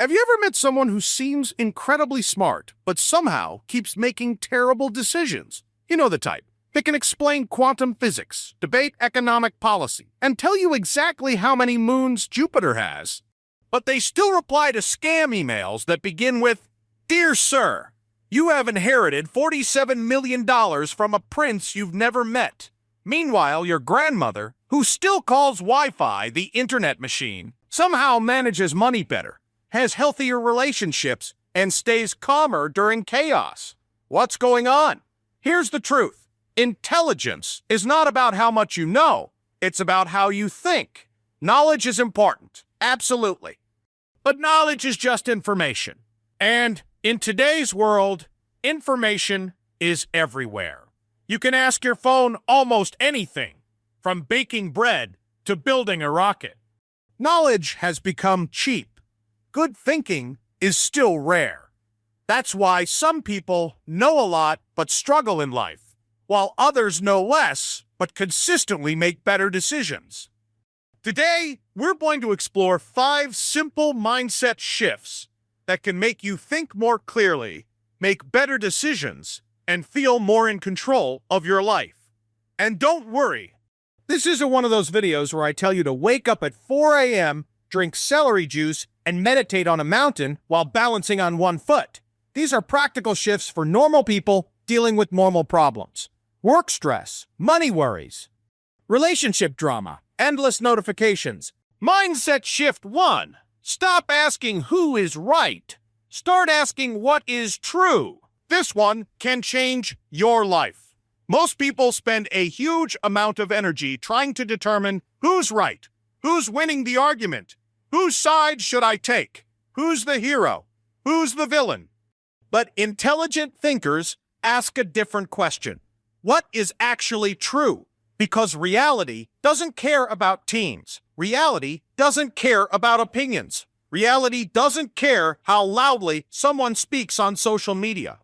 Have you ever met someone who seems incredibly smart, but somehow keeps making terrible decisions? You know the type. They can explain quantum physics, debate economic policy, and tell you exactly how many moons Jupiter has. But they still reply to scam emails that begin with, "Dear Sir, you have inherited $47 million from a prince you've never met." Meanwhile, your grandmother, who still calls Wi-Fi the internet machine, somehow manages money better, has healthier relationships, and stays calmer during chaos. What's going on? Here's the truth. Intelligence is not about how much you know, it's about how you think. Knowledge is important, absolutely. But knowledge is just information. And in today's world, information is everywhere. You can ask your phone almost anything, from baking bread to building a rocket. Knowledge has become cheap. Good thinking is still rare. That's why some people know a lot but struggle in life, while others know less but consistently make better decisions. Today, we're going to explore 5 simple mindset shifts that can make you think more clearly, make better decisions, and feel more in control of your life. And don't worry, this isn't one of those videos where I tell you to wake up at 4 a.m., drink celery juice, and meditate on a mountain while balancing on one foot. These are practical shifts for normal people dealing with normal problems. Work stress, money worries, relationship drama, endless notifications. Mindset shift 1. Stop asking who is right. Start asking what is true. This one can change your life. Most people spend a huge amount of energy trying to determine who's right, who's winning the argument, whose side should I take, who's the hero, who's the villain. But intelligent thinkers ask a different question. What is actually true? Because reality doesn't care about teams. Reality doesn't care about opinions. Reality doesn't care how loudly someone speaks on social media.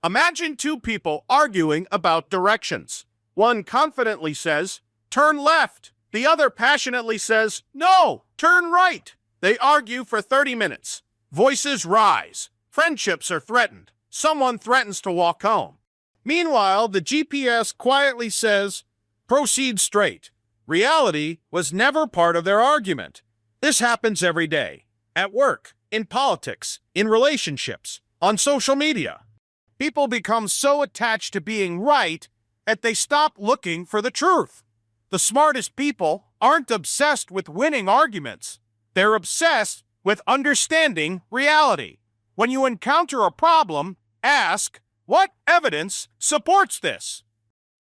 Imagine 2 people arguing about directions. One confidently says, "Turn left." The other passionately says, "No, turn right." They argue for 30 minutes. Voices rise. Friendships are threatened. Someone threatens to walk home. Meanwhile, the GPS quietly says, "Proceed straight." Reality was never part of their argument. This happens every day. At work, in politics, in relationships, on social media. People become so attached to being right that they stop looking for the truth. The smartest people aren't obsessed with winning arguments. They're obsessed with understanding reality. When you encounter a problem, ask, what evidence supports this?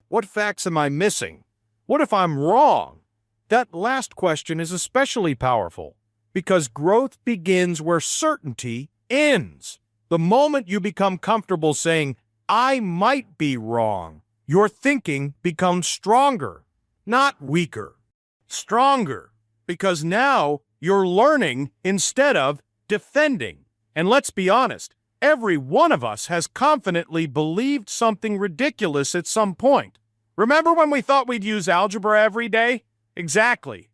What facts am I missing? What if I'm wrong? That last question is especially powerful because growth begins where certainty ends. The moment you become comfortable saying, "I might be wrong," your thinking becomes stronger, not weaker. Stronger, because now you're learning instead of defending. And let's be honest, every one of us has confidently believed something ridiculous at some point. Remember when we thought we'd use algebra every day? Exactly.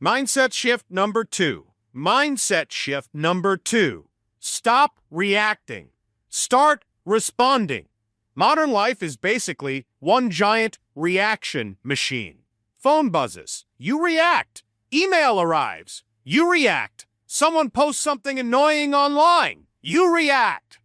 Mindset shift number 2. Mindset shift number 2. Stop reacting. Start responding. Modern life is basically one giant reaction machine. Phone buzzes. You react. Email arrives. You react. Someone posts something annoying online. You react.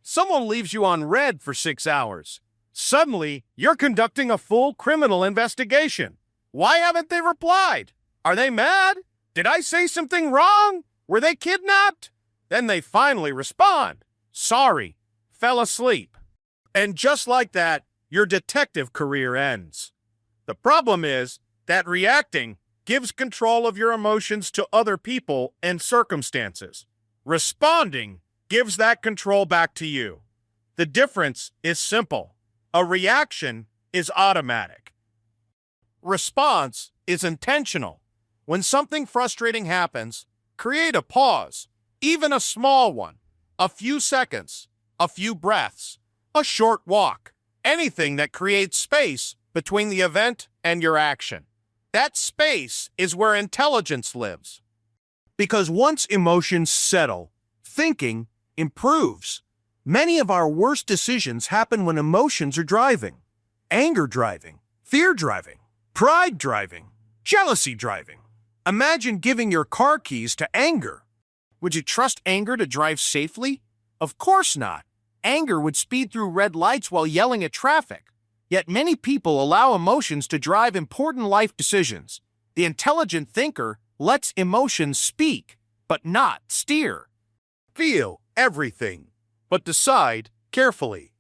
Someone leaves you on red for 6 hours. Suddenly, you're conducting a full criminal investigation. Why haven't they replied? Are they mad? Did I say something wrong? Were they kidnapped? Then they finally respond. Sorry, fell asleep. And just like that, your detective career ends. The problem is that reacting gives control of your emotions to other people and circumstances. Responding gives that control back to you. The difference is simple. A reaction is automatic. Response is intentional. When something frustrating happens, create a pause, even a small one, a few seconds, a few breaths, a short walk, anything that creates space between the event and your action. That space is where intelligence lives. Because once emotions settle, thinking improves. Many of our worst decisions happen when emotions are driving. Anger driving, fear driving, pride driving, jealousy driving. Imagine giving your car keys to anger. Would you trust anger to drive safely? Of course not. Anger would speed through red lights while yelling at traffic. Yet many people allow emotions to drive important life decisions. The intelligent thinker lets emotions speak, but not steer. Feel everything, but decide carefully.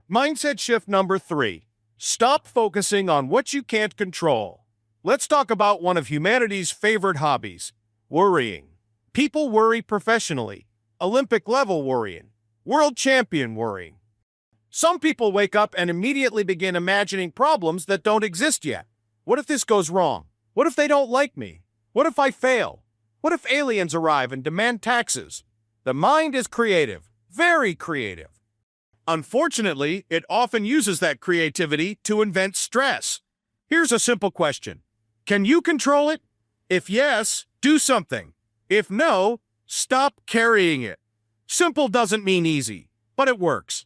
Mindset shift number 3. Stop focusing on what you can't control. Let's talk about one of humanity's favorite hobbies, worrying. People worry professionally, Olympic-level worrying, world champion worrying. Some people wake up and immediately begin imagining problems that don't exist yet. What if this goes wrong? What if they don't like me? What if I fail? What if aliens arrive and demand taxes? The mind is creative, very creative. Unfortunately, it often uses that creativity to invent stress. Here's a simple question. Can you control it? If yes, do something. If no, stop carrying it. Simple doesn't mean easy, but it works.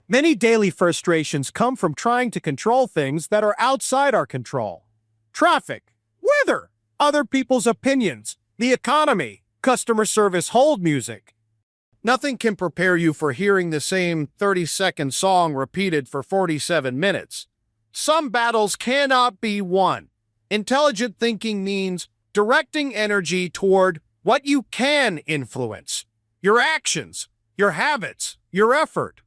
Many daily frustrations come from trying to control things that are outside our control. Traffic, weather, other people's opinions, the economy, customer service hold music. Nothing can prepare you for hearing the same 30-second song repeated for 47 minutes. Some battles cannot be won. Intelligent thinking means directing energy toward what you can influence. Your actions, your habits, your effort,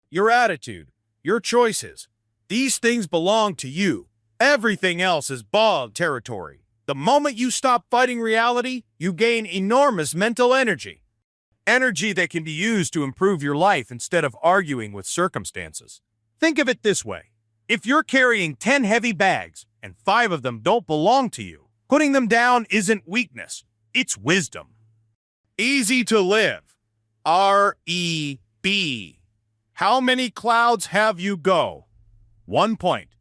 your attitude, your choices. These things belong to you. Everything else is bog territory. The moment you stop fighting reality, you gain enormous mental energy. Energy that can be used to improve your life instead of arguing with circumstances. Think of it this way. If you're carrying 10 heavy bags and 5 of them don't belong to you, putting them down isn't weakness, it's wisdom. Easy to live. R-E-B. How many clouds have you go? 1 point.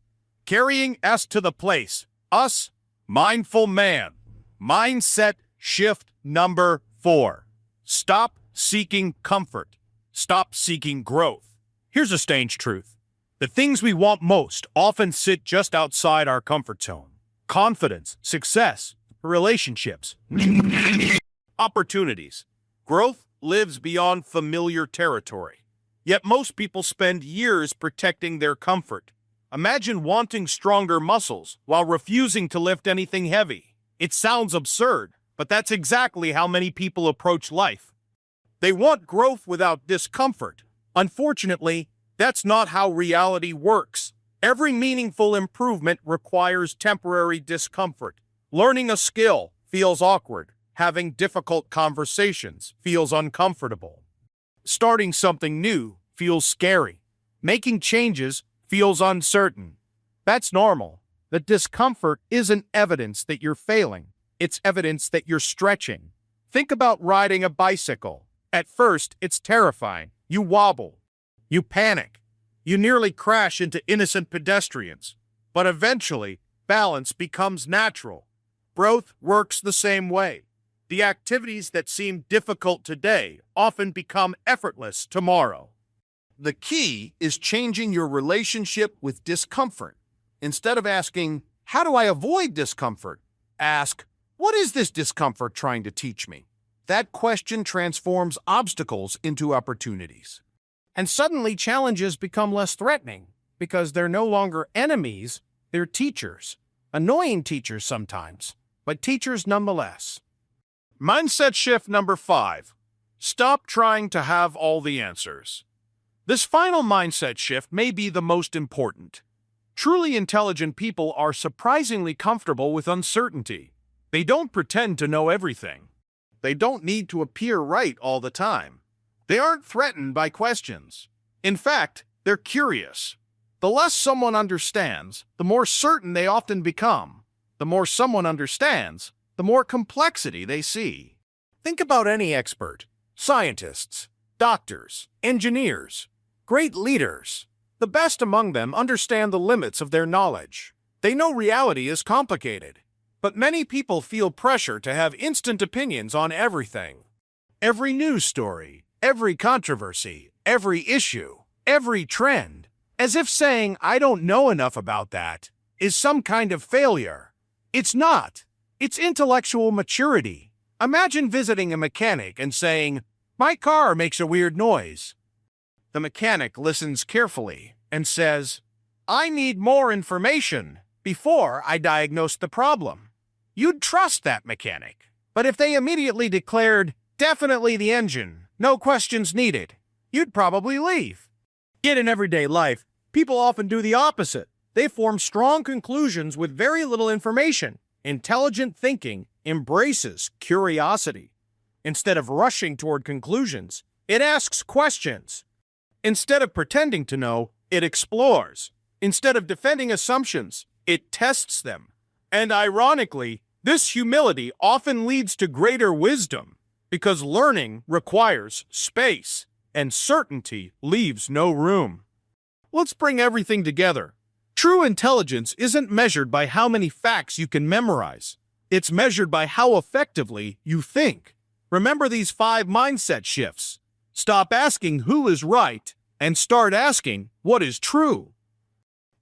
Carrying S to the place. Us, mindful man. Mindset shift number 4. Stop seeking comfort. Stop seeking growth. Here's a strange truth. The things we want most often sit just outside our comfort zone. Confidence, success, relationships, opportunities. Growth lives beyond familiar territory. Yet most people spend years protecting their comfort. Imagine wanting stronger muscles while refusing to lift anything heavy. It sounds absurd, but that's exactly how many people approach life. They want growth without discomfort. Unfortunately, that's not how reality works. Every meaningful improvement requires temporary discomfort. Learning a skill feels awkward. Having difficult conversations feels uncomfortable. Starting something new feels scary. Making changes feels uncertain. That's normal. The discomfort isn't evidence that you're failing. It's evidence that you're stretching. Think about riding a bicycle. At first, it's terrifying. You wobble. You panic. You nearly crash into innocent pedestrians. But eventually, balance becomes natural. Growth works the same way. The activities that seem difficult today often become effortless tomorrow. The key is changing your relationship with discomfort. Instead of asking, "How do I avoid discomfort?" ask, "What is this discomfort trying to teach me?" That question transforms obstacles into opportunities. And suddenly challenges become less threatening because they're no longer enemies, they're teachers. Annoying teachers sometimes, but teachers nonetheless. Mindset shift number 5. Stop trying to have all the answers. This final mindset shift may be the most important. Truly intelligent people are surprisingly comfortable with uncertainty. They don't pretend to know everything. They don't need to appear right all the time. They aren't threatened by questions. In fact, they're curious. The less someone understands, the more certain they often become. The more someone understands, the more complexity they see. Think about any expert. Scientists, doctors, engineers, great leaders. The best among them understand the limits of their knowledge. They know reality is complicated. But many people feel pressure to have instant opinions on everything. every news story, every controversy, every issue, every trend, as if saying, "I don't know enough about that," is some kind of failure. It's not. It's intellectual maturity. Imagine visiting a mechanic and saying, "My car makes a weird noise." The mechanic listens carefully and says, "I need more information before I diagnose the problem." You'd trust that mechanic. But if they immediately declared, "Definitely the engine, no questions needed," you'd probably leave. Yet in everyday life, people often do the opposite. They form strong conclusions with very little information. Intelligent thinking embraces curiosity. Instead of rushing toward conclusions, it asks questions. Instead of pretending to know, it explores. Instead of defending assumptions, it tests them. And ironically, this humility often leads to greater wisdom, because learning requires space, and certainty leaves no room. Let's bring everything together. True intelligence isn't measured by how many facts you can memorize. It's measured by how effectively you think. Remember these 5 mindset shifts. Stop asking who is right and start asking what is true.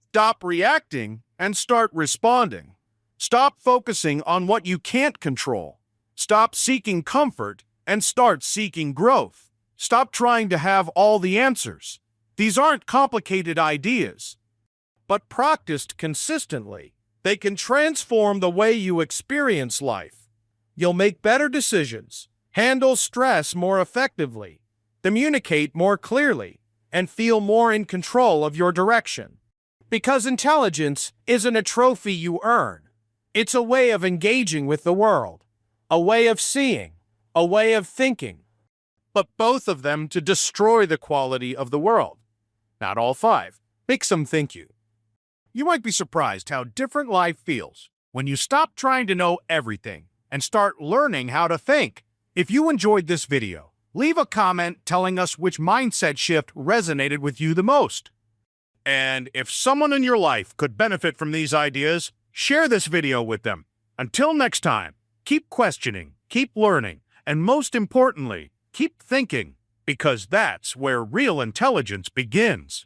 Stop reacting and start responding. Stop focusing on what you can't control. Stop seeking comfort and start seeking growth. Stop trying to have all the answers. These aren't complicated ideas, but practiced consistently, they can transform the way you experience life. You'll make better decisions, handle stress more effectively, communicate more clearly, and feel more in control of your direction. Because intelligence isn't a trophy you earn. It's a way of engaging with the world, a way of seeing, a way of thinking. But both of them to destroy the quality of the world. Not all 5. Make some think you. You might be surprised how different life feels when you stop trying to know everything and start learning how to think. If you enjoyed this video, leave a comment telling us which mindset shift resonated with you the most. And if someone in your life could benefit from these ideas, share this video with them. Until next time, keep questioning, keep learning, and most importantly, keep thinking, because that's where real intelligence begins.